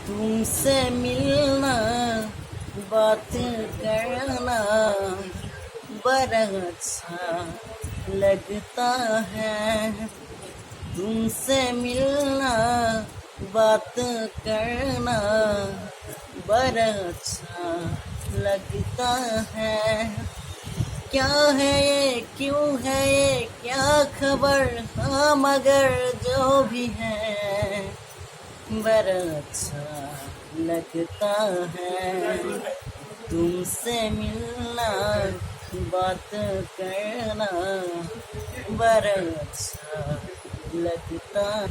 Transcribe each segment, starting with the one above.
तुमसे मिलना बात करना बड़ा अच्छा लगता है। तुमसे मिलना बात करना बड़ा अच्छा लगता है। क्या है ये, क्यों है ये, क्या खबर, हाँ मगर जो भी है बड़ा अच्छा लगता है। तुमसे मिलना बात करना बड़ा अच्छा लगता है।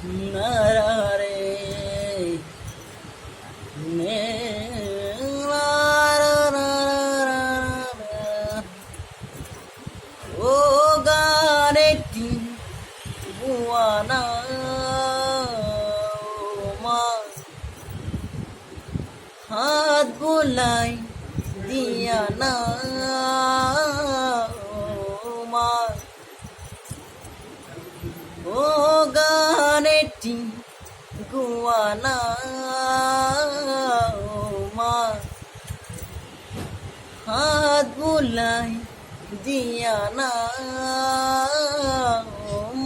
नारा रे ने ও গান একটি বুয়ানা মা হাত বোলাই দিয়া না মা ও গান একটি গুয়ানা মা হাত বোলাই দিয়া না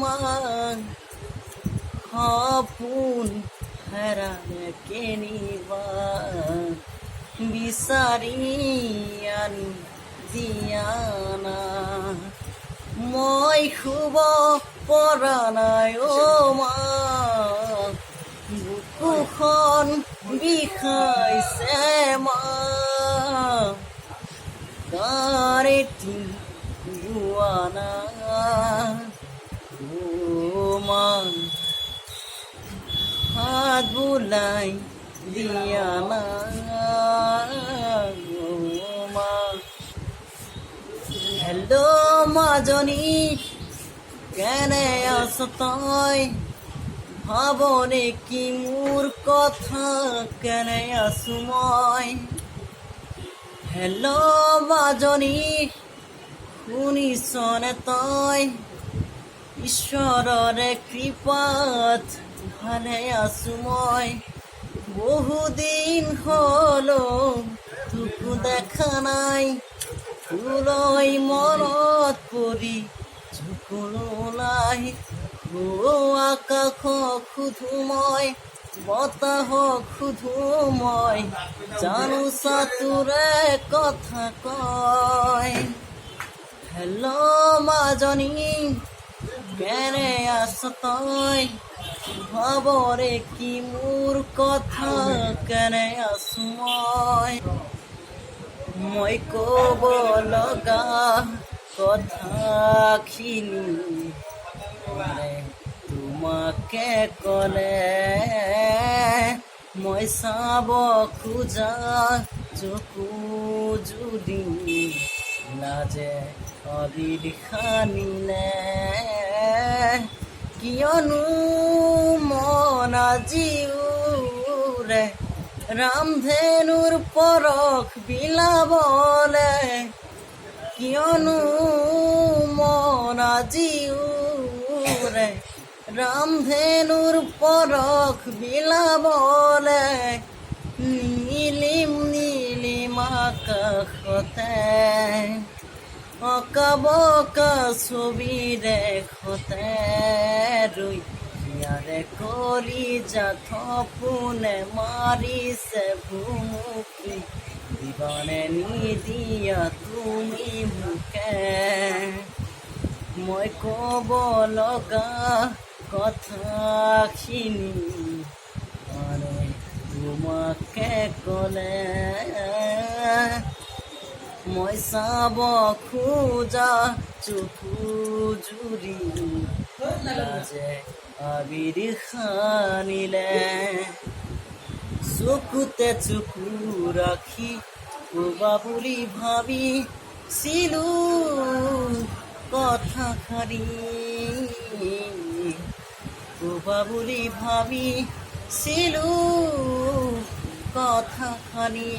মান হাপুন হারাকে নিবা বিচারিয়ান দিয়ানা মই শুব পৰা নাই ও মা বুকুখন বিষাইছে মা গাড়িটি বুয়ানা মান হাত বুলাই দিয়া না মা। হ্যালো মাজনী কেনে আছ তই, ভাবনে কি মোর কথা কেনে আছো মই। হেল্ল' মাজনী শুনিছনে তই, ঈশ্বৰৰে কৃপাত ভালে আছো মই। বহুদিন হলো তোকো দেখা নাই, তোলৈ মনত পৰি চকুলো ওলাই। ও আকাশক সুধো মই, বতাহক সুধো মই, জানো চাতুৰে কথা কয়। হেল্ল' মাজনী কেনে আছ তই, ভাবৰে কি মোৰ কথা কেনে আছো মই ক'ব লগা কথাখিনি তোমাকে ক'লে মই চাব খোজা চকু যদি লাজে অবিৰ খানিলে। কিয়নো মন আজিওৰে ৰামধেনুৰ পৰশ বিলাবলে। কিয়নো মন আজিওৰে ৰামধেনুৰ পৰশ বিলাবলে। নীলিম নীলিম আকাশতে অঁকা বকা ছবি দেখতে ৰৈ ইয়াৰে কৰি যাথ পোনে মাৰিছে ভুমুকি। দিবানে নিদিয়া তুমি মোকে মই ক'ব লগা কথাখিনি মানে তোমাকে ক'লে। মই চাব খোজা চকু জুৰি লাজে আবিৰ খানিলে। চকুতে চকু ৰাখি ক'বা বুলি ভাবিছিলো কথাষাৰি, ক'বা বুলি ভাবিছিলো কথাষাৰি।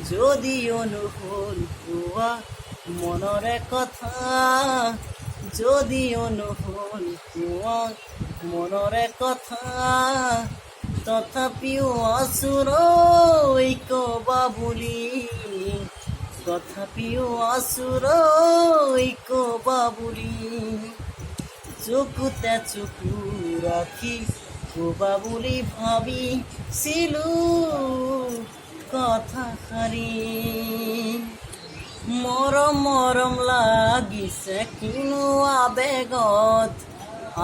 যদিও নহ'ল কোৱা মনৰে কথা, যদিও নহ'ল কোৱা মনৰে কথা, তথাপিও আসুরই কবাবুলি, তথাপিও আসুরই কবাবুলি। চকুতে চকু রাখি কবাবুলি ভাবি ছিলু কথা হারি। মৰম মৰম লাগিছে কিনো আবেগত,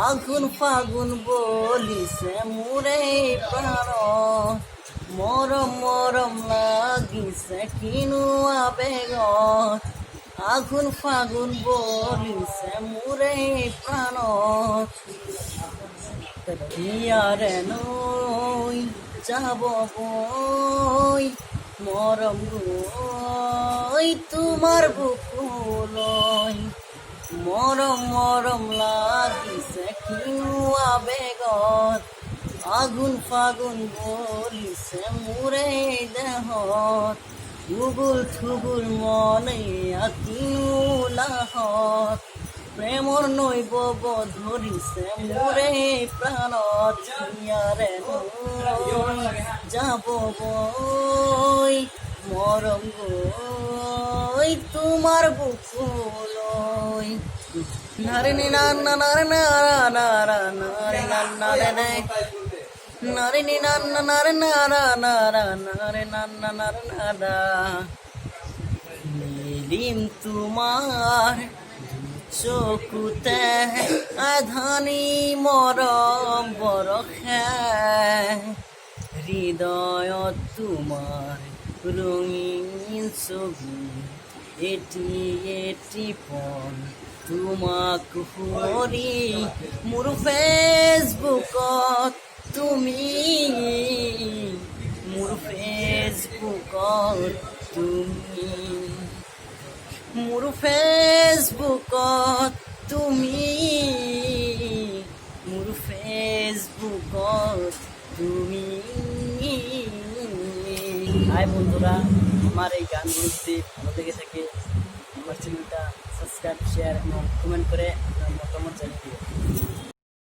আঘোণ ফাগুণ বলিছে মোৰে প্ৰাণত। মৰম মৰম লাগিছে কিনো আবেগত, আঘোণ ফাগুণ বলিছে মোৰে প্ৰাণত। ইয়াৰে নৈ যাব বৈ মৰম গৈ তোমাৰ বুকুলৈ। মৰম মৰম লাগিছে কিনো আবেগত, আঘোণ ফাগুণ বলিছে মোৰে দেহত। উগুল থুগুল মনে কিনো লাহত, প্ৰেমৰ নৈ বব ধৰিছে মোৰে প্ৰাণত। ইয়াৰে নৈ যাব বৈ মৰম গৈ তোমাৰ বুকুলৈ। নাৰে নি না না নাৰে নাৰা নাৰা নাৰে না নাৰে নে, নারে নি না না নারে নারা নারা নারে না না নারে নারা। নীলিম তোমার চকুতে আধানি মৰম বৰষে, হৃদয়ত তোমাৰ ৰঙীন ছবি এটি এটি পল তোমাক সুঁৱৰি। মোৰ ফেচবুকত তুমি, মোৰ ফেচবুকত তুমি, মোৰ ফেচবুকত তুমি, মোৰ ফেসবুকত তুমি। হাই বন্ধুরা, আমার এই গানগুলো যদি ভালো লেগে থাকে আমার চ্যানেলটা সাবস্ক্রাইব, শেয়ার এবং কমেন্ট করে আপনার মতামত জানিয়ে দিও।